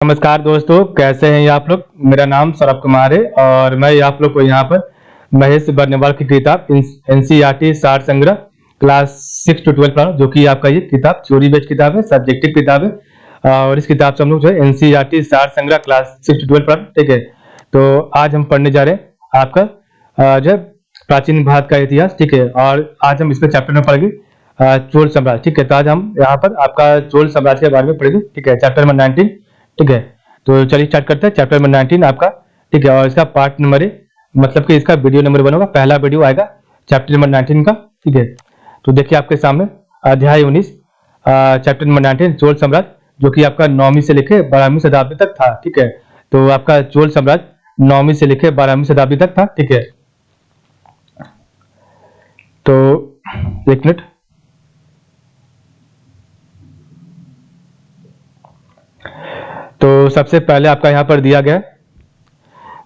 नमस्कार दोस्तों, कैसे हैं आप लोग। मेरा नाम सौरभ कुमार है और मैं आप लोग को यहाँ पर महेश बर्नवाल की किताब एनसीईआरटी सार संग्रह क्लास 6 to 12 पढ़ा, जो कि आपका ये किताब थ्योरी बेस्ड किताब है, सब्जेक्टिव किताब है। और इस किताब से हम लोग जो है एनसीईआरटी सार संग्रह क्लास 6 to 12 पढ़ा, ठीक है। तो आज हम पढ़ने जा रहे हैं आपका जो है प्राचीन भारत का इतिहास, ठीक है। और आज हम इसमें चैप्टर में पढ़ेंगे चोल साम्राज्य, ठीक है। तो आज हम यहाँ पर आपका चोल साम्राज्य के बारे में पढ़ेंगे, ठीक है। चैप्टर नंबर 19, ठीक है। तो चलिए स्टार्ट करते हैं चैप्टर नंबर 19 आपका, ठीक है। और इसका पार्ट नंबर है, मतलब कि इसका वीडियो नंबर 1 होगा, पहला वीडियो आएगा चैप्टर नंबर 19 का, ठीक है। तो देखिए आपके सामने अध्याय 19 चैप्टर नंबर 19 चोल साम्राज्य, जो कि आपका 9वीं से लेकर 12वीं शताब्दी तक था, ठीक है। तो आपका चोल साम्राज्य 9वीं से लेकर 12वीं शताब्दी तक था, ठीक है। तो एक मिनट, तो सबसे पहले आपका यहाँ पर दिया गया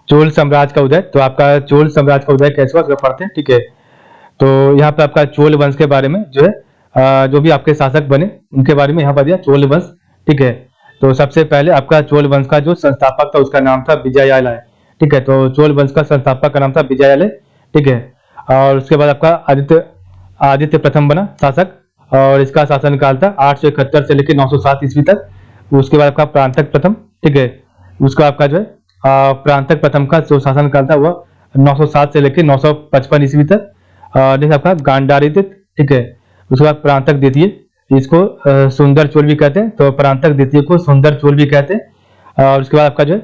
चोल साम्राज्य का उदय। तो आपका चोल साम्राज्य का उदय कैसे हुआ पढ़ते हैं, ठीक है। तो यहाँ पर आपका चोल वंश के बारे में जो है जो भी आपके शासक बने उनके बारे में यहाँ पर दिया चोल वंश, ठीक है। तो सबसे पहले आपका चोल वंश का जो संस्थापक था उसका नाम था विजयालय, ठीक है। तो चोल वंश का संस्थापक का नाम था विजयालय, ठीक है। और उसके बाद आपका आदित्य प्रथम बना शासक, और इसका शासनकाल था 871 से लेकर 907 ईस्वी तक। उसके बाद आपका प्रांतक प्रथम, ठीक है। उसका आपका जो है प्रांतक प्रथम का जो शासनकाल था वह 907 से लेकर 955 ईस्वी तक। और आपका गांधारीदित्य, ठीक है। उसके बाद प्रांतक द्वितीय, इसको सुंदर चोल भी कहते हैं, तो प्रांतक द्वितीय को सुंदर चोल भी कहते हैं। और उसके बाद आपका जो है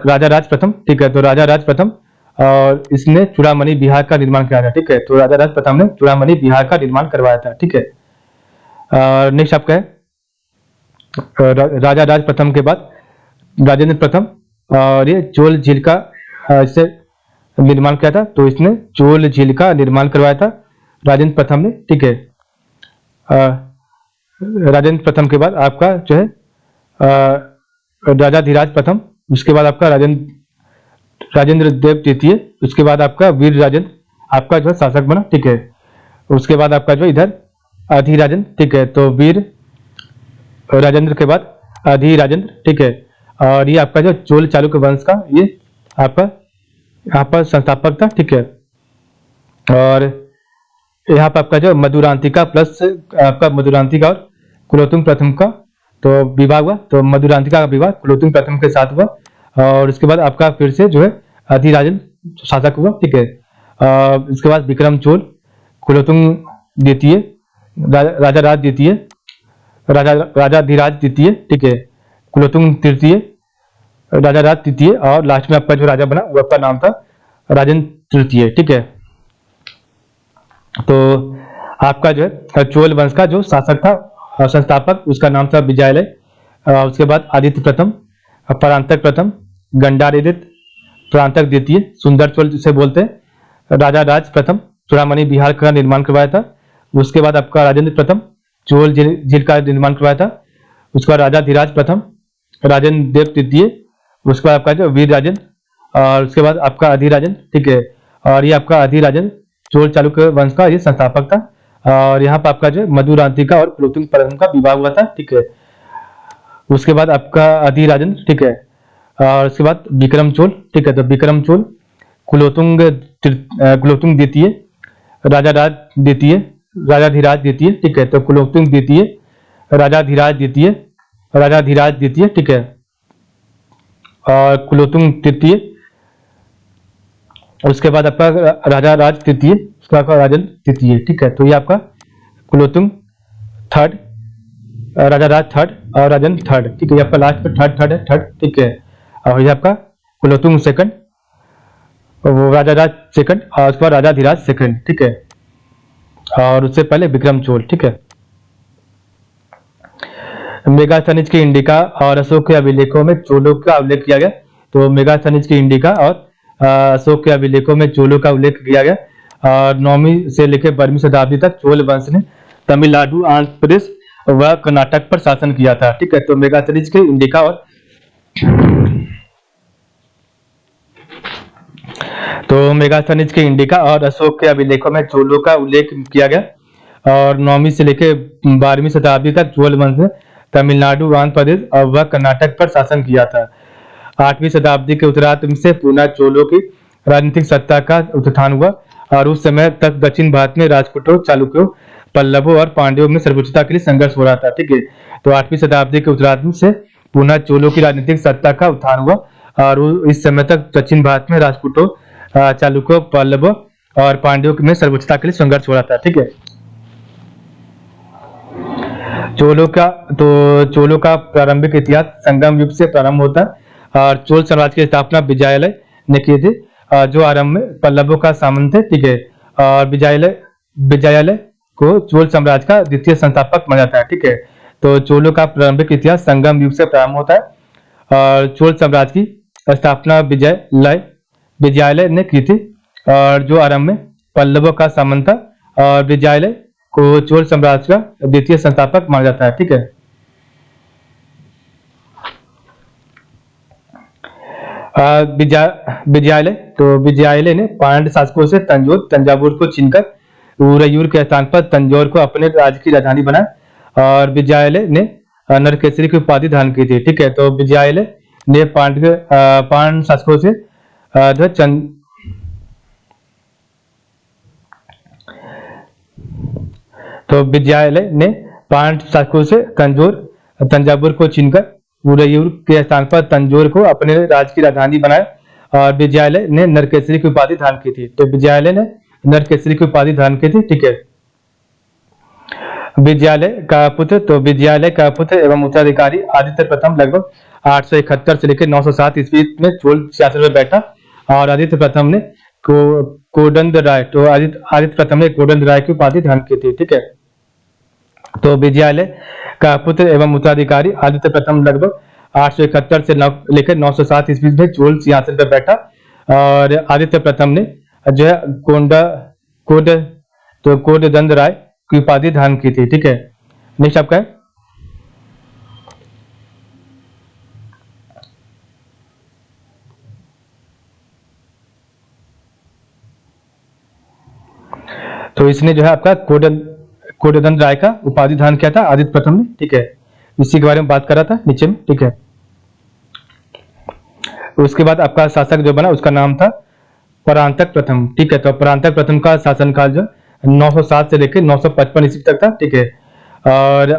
राजा राज प्रथम, ठीक है। तो राजा राज प्रथम, और इसने चूड़ामणि बिहार का निर्माण कराया था, ठीक है। तो राजा राज प्रथम ने चूड़ामणि बिहार का निर्माण करवाया था, ठीक है। नेक्स्ट आपका है राजा राज प्रथम के बाद राजेंद्र प्रथम, और ये चोल झील का इससे निर्माण किया था। तो इसने चोल झील का निर्माण करवाया था राजेंद्र प्रथम ने, ठीक है। राजेंद्र प्रथम के बाद आपका जो है राजा धीराज प्रथम, उसके बाद आपका राजेंद्र देव तृतीय, उसके बाद आपका वीर राजेंद्र आपका जो है शासक बना, ठीक है। उसके बाद आपका जो इधर अधिराजेंद्र, ठीक है। तो वीर राजेंद्र के बाद अधिराजेंद्र, ठीक है। और ये आपका जो चोल चालुक्य वंश का ये आपका यहाँ पर संस्थापक था, ठीक है। और यहाँ पर आपका जो मधुरांतिका प्लस आपका मधुरांतिका और कुलोत्तुंग प्रथम का तो विवाह हुआ। तो मधुरांतिका का विवाह कुलोत्तुंग प्रथम के साथ हुआ, और उसके बाद आपका फिर से जो है अधिराजेंद्र शासक हुआ, ठीक है। इसके बाद विक्रम चोल, कुलोत्तुंग द्वितीय, राजा राज द्वितीय, राजा धीराज द्वितीय, ठीक है। कुलोत्तुंग तृतीय, राजा राज तृतीय, और लास्ट में आपका जो राजा बना वो आपका नाम था राजेंद्र तृतीय, ठीक है। तो आपका जो है चोल वंश का जो शासक था संस्थापक उसका नाम था विजयालय। उसके बाद आदित्य प्रथम, परांतक प्रथम, गंडारिदित्य, प्रांतक द्वितीय, सुंदर चोल जिसे बोलते हैं, राजा राज प्रथम चूड़ामणि बिहार का निर्माण करवाया था। उसके बाद आपका राजेंद्र प्रथम चोल झील का निर्माण करवाया था। उसके बाद राजा धीराज प्रथम, राजेंद्र देव तृतीय, उसके बाद आपका जो वीर राजेंद्र, और उसके बाद आपका अधिराजेंद्र, ठीक है। और ये आपका अधिराजेंद्र चोल चालुक्य वंश का ये संस्थापक था। और यहाँ पर आपका जो मधुरांतिका और कुलोत्तुंग प्रथम का विवाह हुआ था, ठीक है। उसके बाद आपका अधिराजेंद्र, ठीक है। और उसके बाद विक्रम चोल, ठीक है। तो विक्रम चोल, कुलोत्तुंग द्वितीय, राजा राज द्वितीय, राजा धीराज द्वितीय, ठीक है। तो कुलोत्तुंग द्वितीय, राजा धीराज द्वितीय, राजा धीराज द्वितीय, ठीक है। और कुलोत्तुंग तृतीय, उसके बाद आपका राजा राज तृतीय, उसके बाद राजेंद्र तृतीय, ठीक है। तो ये आपका कुलोत्तुंग थर्ड, राजा राज थर्ड, और राजेंद्र थर्ड, ठीक है। ये आपका लास्ट में थर्ड है, थर्ड, ठीक है। और ये आपका कुलोत्तुंग सेकंड, वो राजा राज सेकंड, और उसके बाद राजा धीराज सेकंड, ठीक है। और उससे पहले विक्रम चोल, ठीक है। मेगास्थनीज की इंडिका और अशोक के अभिलेखों में चोलों का उल्लेख किया गया। तो मेगास्थनीज की इंडिका और अशोक के अभिलेखों में चोलों का उल्लेख किया गया। और 9वीं से लेकर 12वीं शताब्दी तक चोल वंश ने तमिलनाडु, आंध्र प्रदेश व कर्नाटक पर शासन किया था, ठीक है। तो मेगास्थनीज की इंडिका और तो मेगास्थनीज की इंडिका और अशोक के अभिलेखों में चोलों का उल्लेख किया गया। और 9वीं से लेकर 12वीं शताब्दी तक चोल वंश ने तमिलनाडु, आंध्र प्रदेश और वह कर्नाटक पर शासन किया था। 8वीं शताब्दी के उत्तरार्ध से पुनः चोलों की राजनीतिक सत्ता का उत्थान हुआ और उस समय तक दक्षिण भारत में राजपूतों, चालुक्यों, पल्लवों और पांड्यों में सर्वोच्चता के लिए संघर्ष हो रहा था। ठीक है, तो 8वीं शताब्दी के उत्तरार्ध से पुनः चोलों की राजनीतिक सत्ता का उत्थान हुआ और इस समय तक दक्षिण भारत में राजपूतों, चालुक्यों, पल्लवों और पांड्यों में सर्वोच्चता के लिए संघर्ष हो रहा था। ठीक है, चोलों का प्रारंभिक इतिहास संगम युग से प्रारंभ होता है और चोल साम्राज्य की स्थापना विजयालय ने की थी, जो आरंभ में पल्लवों का सामंत थे। ठीक है, और विजयालय को चोल साम्राज्य का द्वितीय संस्थापक माना जाता है। ठीक है, तो चोलों का प्रारंभिक इतिहास संगम युग से प्रारंभ होता है और चोल साम्राज्य की स्थापना विजयालय ने की थी और जो आरंभ में पल्लवों का सामंत था और विजयालय को चोल साम्राज्य का द्वितीय संस्थापक माना जाता है। ठीक है, विजयालय ने पांड्य शासकों से तंजावुर को छीनकर उरयूर के स्थान पर तंजौर को अपने राज्य की राजधानी बनाया और विजयालय ने नरकेसरी की उपाधि धारण की थी। ठीक है, तो विजयालय ने पांड्य शासकों से तंजावुर को छीनकर उरयूर के स्थान पर तंजौर को अपने राज्य की राजधानी बनाया और विजयालय ने नरकेसरी की उपाधि धारण की थी। तो विजयालय ने नरकेसरी की उपाधि धारण की थी। ठीक है, विजयालय का पुत्र एवं उत्तराधिकारी आदित्य प्रथम लगभग 871 से लेकर 907 ईस्वी में चोल सिंहासन पर बैठा और आदित्य प्रथम ने कोदंड राय की उपाधि धारण की थी। ठीक है, तो विजयालय का पुत्र एवं उत्तराधिकारी आदित्य प्रथम लगभग 871 से लेकर 907 ईस्वी में चोल सिंहासन पर बैठा और आदित्य प्रथम ने जो है कोदंड राय की उपाधि धारण की थी। ठीक है, नेक्स्ट आपका है तो इसने जो है आपका कोदंड राय का उपाधि धारण किया था आदित्य प्रथम ने। ठीक है, इसी के बारे में बात कर रहा था नीचे में। ठीक है, उसके बाद आपका शासक जो बना उसका नाम था परांतक प्रथम। ठीक है, तो परांतक प्रथम का शासनकाल जो 907 से लेकर 955 ईस्वी तक था। ठीक है, और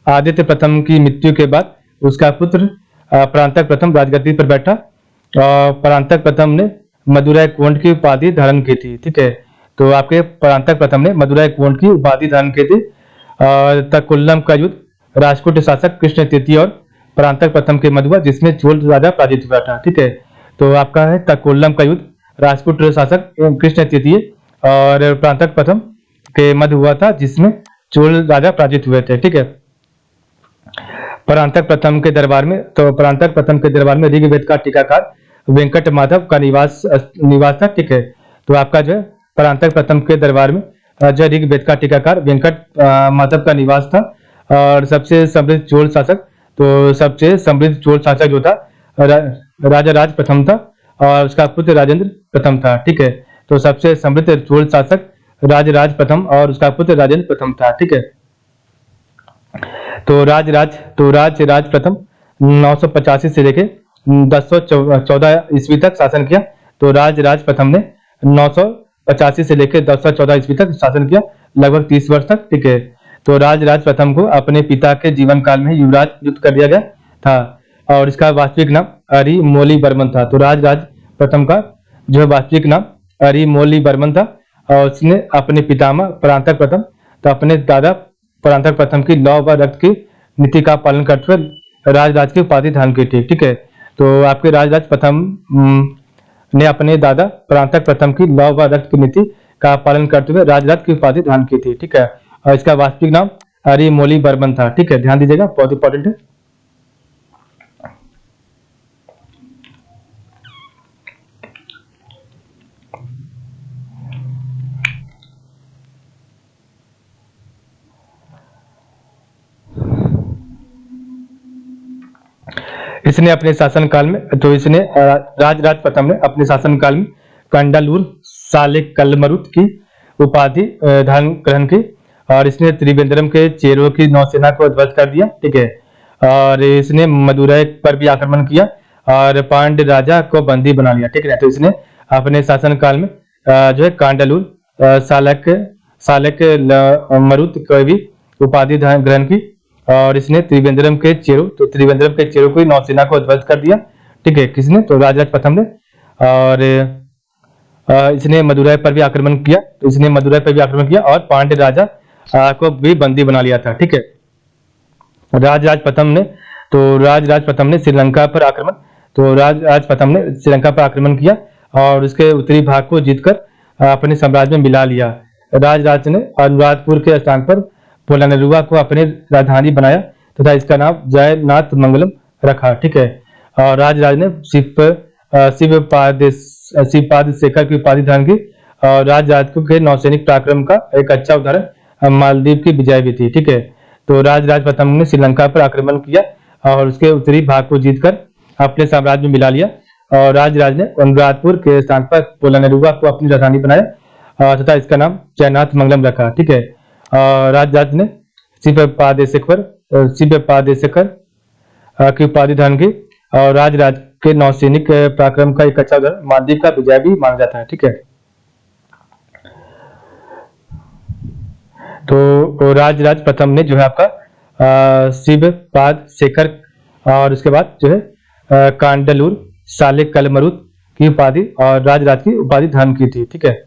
आदित्य प्रथम की मृत्यु के बाद उसका पुत्र परांतक प्रथम राजगद्दी पर बैठा और परांतक प्रथम ने मदुरै कोंड की उपाधि धारण की थी। ठीक है, तो आपके परांतक प्रथम ने मदुरै कोंड की उपाधि धारण की थी और तकुल्लम का युद्ध राजपूत शासक कृष्ण तृतीय और परांतक प्रथम के मध्य हुआ जिसमें चोल राजा पराजित हुआ था। ठीक है, तो आपका है तकुल्लम का युद्ध राजपूत शासक कृष्ण तृतीय और परांतक प्रथम के मध्य हुआ था जिसमें चोल राजा पराजित हुए थे। ठीक है, परांतक प्रथम के दरबार में ऋग्वेद का टीकाकार वेंकट माधव का निवास था। ठीक है, तो आपका जो है परांतक प्रथम के दरबार में जो ऋग्वेद का टीकाकार वेंकट माधव का निवास था और सबसे समृद्ध चोल शासक जो था राजा राज प्रथम था और उसका पुत्र राजेंद्र प्रथम था। ठीक है, तो सबसे समृद्ध चोल शासक राज प्रथम और उसका पुत्र राजेंद्र प्रथम था। ठीक है, तो राज प्रथम 985 से लेके 1014 ईस्वी तक शासन किया। तो राज प्रथम ने 985 से लेकर 1014 ईस्वी तक शासन किया, लगभग 30 वर्ष तक। ठीक है, तो राज प्रथम को अपने पिता के जीवन काल में युवराज नियुक्त कर दिया गया था और इसका वास्तविक नाम अरिमोलीवर्मन था। तो राज प्रथम का जो है वास्तविक नाम अरिमोलीवर्मन था और उसने अपने पितामह परांतक प्रथम तो अपने दादा परांतक प्रथम की लौ व रक्त की नीति का पालन करते हुए राज की उपाधि धारण की थी। ठीक है, तो आपके राज प्रथम ने अपने दादा परांतक प्रथम की लौ व रक्त की नीति का पालन करते हुए राज की उपाधि धारण की थी। ठीक है, और इसका वास्तविक नाम अरिमोलीवर्मन था। ठीक है, ध्यान दीजिएगा, बहुत इंपॉर्टेंट है। इसने अपने शासनकाल में राज प्रथम ने अपने शासनकाल में कंडालूर साले कलमरुत की उपाधि ग्रहण की और इसने त्रिवेंद्रम के चेरों की नौसेना को ध्वस्त कर दिया, ठीक है। और इसने मदुरै पर भी आक्रमण किया और पांड्य राजा को बंदी बना लिया, ठीक है। तो इसने अपने शासन काल में जो है कांडलूर, सालक मरुत को भी उपाधि ग्रहण की और इसने त्रिवेंद्रम के चेरों, तो त्रिवेंद्रम के चेरों की नौसेना को ध्वस्त कर दिया, ठीक है। किसने? तो राजराज प्रथम ने। और इसने मदुरै पर भी आक्रमण किया, तो इसने मदुरै पर भी आक्रमण किया और पांड्य राजा को भी बंदी बना लिया था, ठीक है। राजराज प्रथम ने श्रीलंका पर आक्रमण, तो राजराज प्रथम ने श्रीलंका पर आक्रमण किया और उसके उत्तरी भाग को जीतकर अपने साम्राज्य में मिला लिया। राजराज ने अनुराधपुर के स्थान पर पोलानेरुवा को अपनी राजधानी बनाया तथा इसका नाम जयनाथ मंगलम रखा, ठीक है। और राजराज ने शिवपाद शेखर की उपाधि धारण की और राजराज के नौसैनिक पराक्रम का एक अच्छा उदाहरण मालदीव की विजय भी थी, ठीक है। तो राजराज प्रथम ने श्रीलंका पर आक्रमण किया और उसके उत्तरी भाग को जीतकर अपने साम्राज्य में मिला लिया और राजराज ने अनुराधपुर के स्थान पर पोलानेरुवा को अपनी राजधानी बनाया तथा इसका नाम जयनाथ मंगलम रखा, ठीक है। और राजराज ने शिवपादेशेखर की उपाधि धारण की और राजराज के नौसैनिक पराक्रम का एक अच्छा उदाहरण मालदीव का विजय भी माना जाता है, ठीक है। तो राजराज प्रथम ने जो है आपका शिवपाद शेखर और उसके बाद जो है कांडलूर सालेक कलमरुत की उपाधि और राजराज की उपाधि धारण की थी, ठीक है।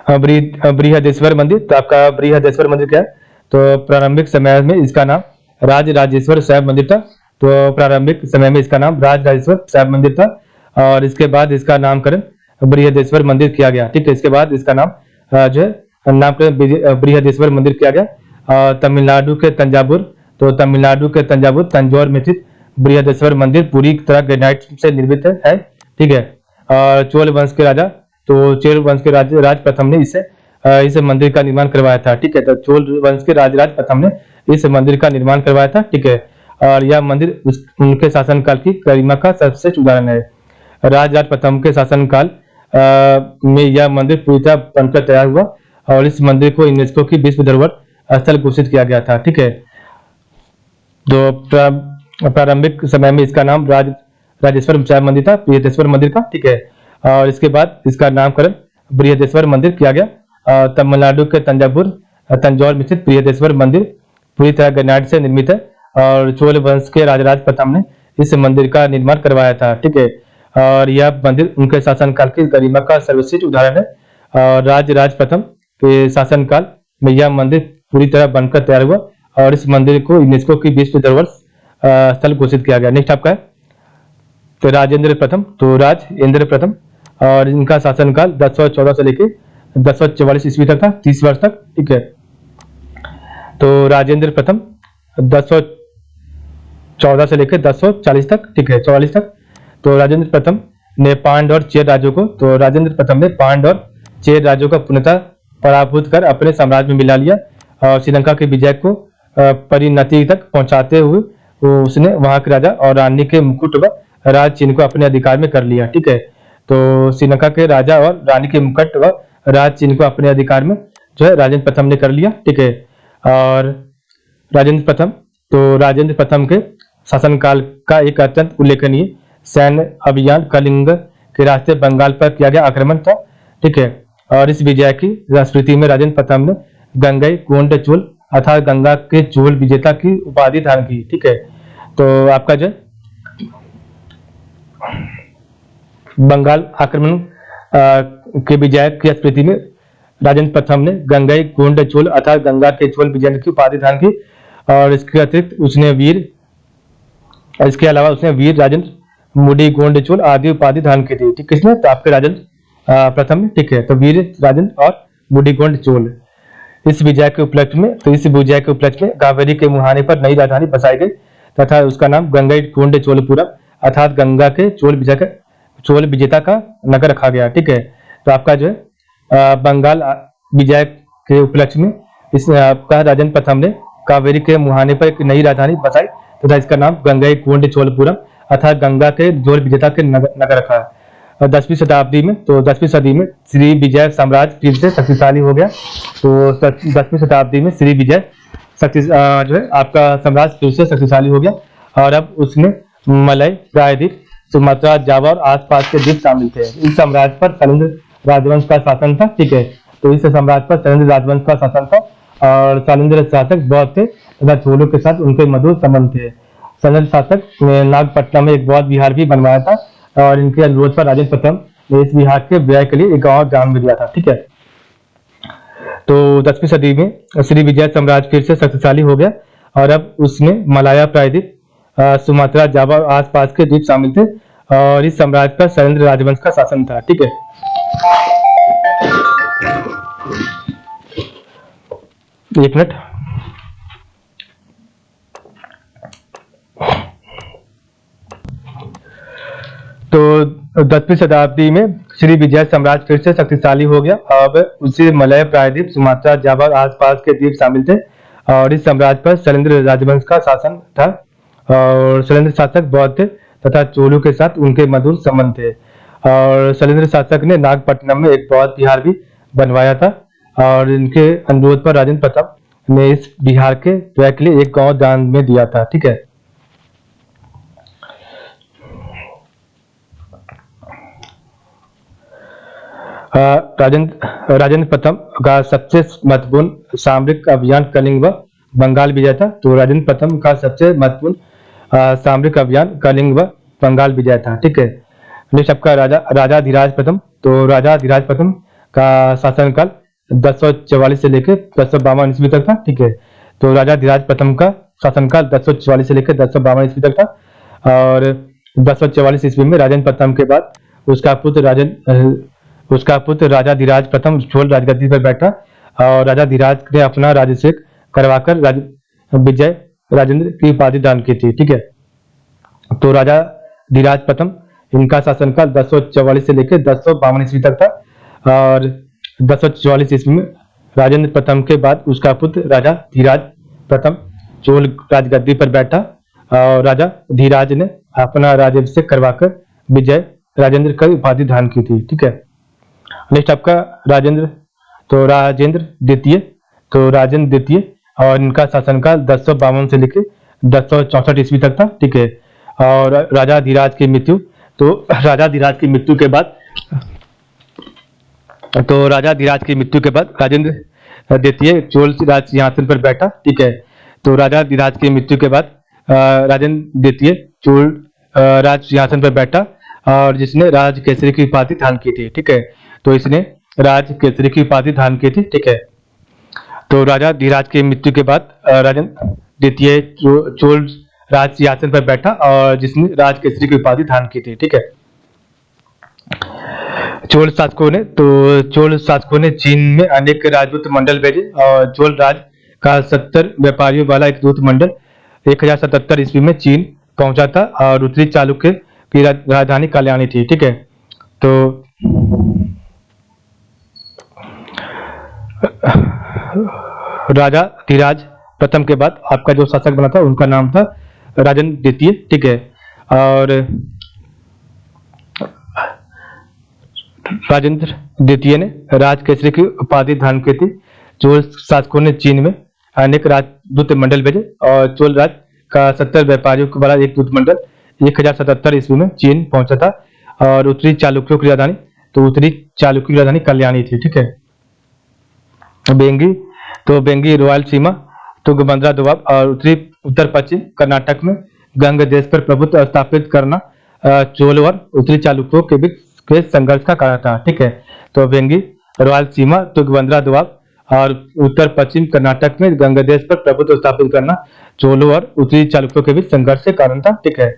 बृहदेश्वर मंदिर, तो आपका बृहदेश्वर मंदिर क्या है? तो प्रारंभिक समय में इसका नाम राजराजेश्वर साहिब मंदिर था, तो प्रारंभिक समय में इसका नाम राजराजेश्वर साहिब मंदिर था और इसके बाद इसका नामकरण बृहदेश्वर मंदिर किया गया, ठीक है। इसके बाद इसका नाम जो है नामकरण बृहदेश्वर मंदिर किया गया। तमिलनाडु के तंजावुर, तो तमिलनाडु के तंजौर में स्थित बृहदेश्वर मंदिर पूरी तरह ग्रेनाइट से निर्मित है, ठीक है। और चोल वंश के राजा, तो चोल वंश के राज प्रथम ने इस मंदिर का निर्माण करवाया था, ठीक है। तो चोल वंश के राज प्रथम ने इस मंदिर का निर्माण करवाया था, ठीक है। और यह मंदिर उनके शासनकाल की गरिमा का सबसे उदाहरण है। राजराज प्रथम के शासनकाल में यह मंदिर पूरी तरह बनकर तैयार हुआ और इस मंदिर को यूनेस्को की विश्व धरोहर स्थल घोषित किया गया था, ठीक है। तो प्रारंभिक समय में इसका नाम राजेश्वर साहिब मंदिर था, बृहदेश्वर मंदिर का, ठीक है। और इसके बाद इसका नामकरण बृहदेश्वर मंदिर किया गया। तमिलनाडु के तंजौर में स्थित बृहदेश्वर मंदिर पूरी तरह ग्रेनाइट से निर्मित है और चोल वंश के राजराज प्रथम ने इस मंदिर का निर्माण करवाया था, ठीक है। और यह मंदिर उनके शासनकाल की गरिमा का सर्वश्रेष्ठ उदाहरण है और राजराज प्रथम के शासनकाल में यह मंदिर पूरी तरह बनकर तैयार हुआ और इस मंदिर को यूनेस्को की विश्व धरोहर स्थल घोषित किया गया। नेक्स्ट आपका है तो राजेंद्र प्रथम, तो राजेंद्र प्रथम और इनका शासनकाल 1014 से लेकर 1044 ईस्वी तक था, 30 वर्ष तक, ठीक है। तो राजेंद्र प्रथम 1014 से लेकर 1040 तक, ठीक है, 44 तक। तो राजेंद्र प्रथम ने पांड्य और चेर राज्यों को, तो राजेंद्र प्रथम ने पांड्य और चेर राज्यों का पूर्णतः पराभूत कर अपने साम्राज्य में मिला लिया और श्रीलंका के विजय को परिणति तक पहुंचाते हुए उसने वहां के राजा और रानी के मुकुट व राज चिन्ह को अपने अधिकार में कर लिया, ठीक है। तो श्रीलंका के राजा और रानी के मुकुट व राज चिन्ह को अपने अधिकार में जो है राजेंद्र प्रथम ने कर लिया, ठीक है। और राजेंद्र प्रथम के शासनकाल का एक अत्यंत उल्लेखनीय सैन्य अभियान कलिंग के रास्ते बंगाल पर किया गया आक्रमण था, ठीक है। और इस विजय की स्मृति में राजेंद्र प्रथम ने गंगई गोंड चोल अर्थात गंगा के चोल विजेता की उपाधि धारण की, ठीक है। तो आपका जो बंगाल आक्रमण के विजय की स्मृति में राजेंद्र प्रथम ने गंगई गोंड चोल अर्थात गंगा के चोल विजय की उपाधि धारण की और इसके अतिरिक्त इसके अलावा उसने वीर राजेंद्र मुडी गोंड चोल आदि उपाधि धारण की थी, ठीक, किसने? तो आपके राजेंद्र प्रथम में, ठीक है। तो वीर राजेंद्र और मुडी गोंड चोल इस विजय के उपलक्ष्य में कावेरी के मुहाने पर नई राजधानी बसाई गई तथा उसका नाम गंगई गोंड चोलपुरम अर्थात गंगा के चोल विजेता का नगर रखा गया, ठीक है। तो आपका जो है बंगाल विजय के उपलक्ष्य में इस आपका राजेंद्र प्रथम ने कावेरी के मुहाने पर एक नई राजधानी बसाई तथा इसका नाम गंगई गोंड चोलपुरम अर्थात गंगा के चोल विजेता के नगर रखा। 10वीं शताब्दी में, तो 10वीं सदी में श्री विजय साम्राज्य फिर से शक्तिशाली हो गया। तो 10वीं शताब्दी में श्री विजय जो है आपका साम्राज्य फिर से शक्तिशाली हो गया और अब उसमें मलय, प्रायद्वीप, सुमात्रा, जावा और आसपास के द्वीप शामिल थे। इस साम्राज्य पर शैलेंद्र राजवंश का शासन था। ठीक है, तो इस साम्राज्य पर शैलेंद्र राजवंश का शासन था और शैलेंद्र शासक बौद्ध थे तथा चोलों के साथ उनके मधुर संबंध थे। शैलेंद्र शासक ने नागपट्टनम में एक बौद्ध विहार भी बनवाया था और इनके अनुरोध पर राजेंद्र प्रथम ने इस विहार के व्यय के लिए एक गांव दान में दिया था। ठीक है, तो 10वीं सदी में श्री विजय साम्राज्य फिर से शक्तिशाली हो गया और अब उसमें मलाया, प्रायद्वीप, सुमात्रा, जावा और आसपास के द्वीप शामिल थे और इस साम्राज्य पर शैलेंद्र राजवंश का शासन था। ठीक है, एक मिनट। तो 10वीं शताब्दी में श्री विजय साम्राज्य फिर से शक्तिशाली हो गया। अब उसी मलय, प्रायद्वीप, सुमात्रा, जावा और आसपास के द्वीप शामिल थे और इस साम्राज्य पर शैलेंद्र राजवंश का शासन था और शैलेंद्र शासक बौद्ध थे तथा चोलों के साथ उनके मधुर संबंध थे और शैलेंद्र शासक ने नागपट्टनम में एक बौद्ध विहार भी बनवाया था और इनके अनुरोध पर राजेंद्र प्रथम ने इस विहार के व्यय के लिए एक गांव दान में दिया था। ठीक है, राजेंद्र प्रथम का सबसे महत्वपूर्ण सामरिक अभियान कलिंग व बंगाल विजय था। तो राजेंद्र प्रथम का सबसे महत्वपूर्ण सामरिक अभियान कलिंग व बंगाल विजय था। ठीक है, नेक्स्ट आपका राजाधिराज प्रथम। तो राजाधिराज प्रथम का शासनकाल 1044 से लेकर 1052 ईस्वी तक था। ठीक है, तो राजाधिराज प्रथम का शासनकाल 1044 से लेकर 1052 ईस्वी तक था और 1044 ईस्वी में राजेंद्र प्रथम के बाद उसका पुत्र राजाधिराज प्रथम चोल राजगद्दी पर बैठा और राजाधिराज ने अपना राज्याभिषेक करवाकर विजय राजेंद्र की उपाधि दान की थी। ठीक है, तो राजाधिराज प्रथम इनका शासनकाल 1044 से लेकर 1052 ईस्वी तक था और 1044 ईस्वी में राजेंद्र प्रथम के बाद उसका पुत्र राजाधिराज प्रथम चोल राजगद्दी पर बैठा और राजा धीराज ने अपना राज्याभिषेक करवाकर विजय राजेंद्र की उपाधि दान की थी। ठीक है, नेक्स्ट आपका राजेंद्र द्वितीय। तो राजेंद्र द्वितीय और इनका शासनकाल 1052 से लेकर 1064 ईस्वी तक था। ठीक है, और राजाधिराज की मृत्यु। तो राजाधिराज की मृत्यु के बाद राजेंद्र द्वितीय चोल राज सिंहासन पर बैठा। ठीक है, तो राजाधिराज की मृत्यु के बाद राजेंद्र द्वितीय चोल राज सिंहासन पर बैठा और जिसने राज केसरी की उपाधि धारण की थी। ठीक है, तो इसने राज केसरी की उपाधि धारण की थी। ठीक है, तो राजाधिराज की मृत्यु के बाद राजेंद्र द्वितीय चोल राज सिंहासन पर बैठा और जिसने राज केसरी की उपाधि धारण की थी। ठीक है, चोल शासकों ने चीन में अनेक राजदूत मंडल भेजे और चोल राज का 70 व्यापारियों वाला एक दूत मंडल 1077 ईस्वी में चीन पहुंचा था और उत्तरी चालुक्य की राजधानी कल्याणी थी। ठीक है, तो राजाधिराज प्रथम के बाद आपका जो शासक बना था उनका नाम था राजेंद्र द्वितीय। ठीक है, और राजेंद्र द्वितीय ने राज केसरी की उपाधि धारण की थी। चोल शासकों ने चीन में अनेक राजदूत मंडल भेजे और चोल राज का 70 व्यापारियों वाला एक दूत मंडल 1077 ईस्वी में चीन पहुंचा था और उत्तरी चालुक्यों की राजधानी कल्याणी थी। ठीक है, बेंगी रॉयल सीमा, तुंगभद्रा दोआब और उत्तर पश्चिम कर्नाटक में गंग देश पर प्रभुत्व स्थापित करना चोल और उत्तरी चालुक्यों के बीच के संघर्ष का कारण था। ठीक है, तो बेंगी रॉयल सीमा, तुंगभद्रा दोआब और उत्तर पश्चिम कर्नाटक में गंग देश पर प्रभुत्व स्थापित करना चोलों और उत्तरी चालुक्यों के बीच संघर्ष के कारण था। ठीक है,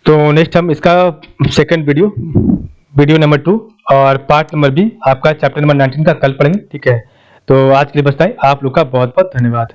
तो नेक्स्ट हम इसका सेकंड वीडियो नंबर 2 और पार्ट नंबर बी आपका चैप्टर नंबर 19 का कल पढ़ेंगे। ठीक है, तो आज के लिए बस इतना ही। आप लोग का बहुत बहुत धन्यवाद।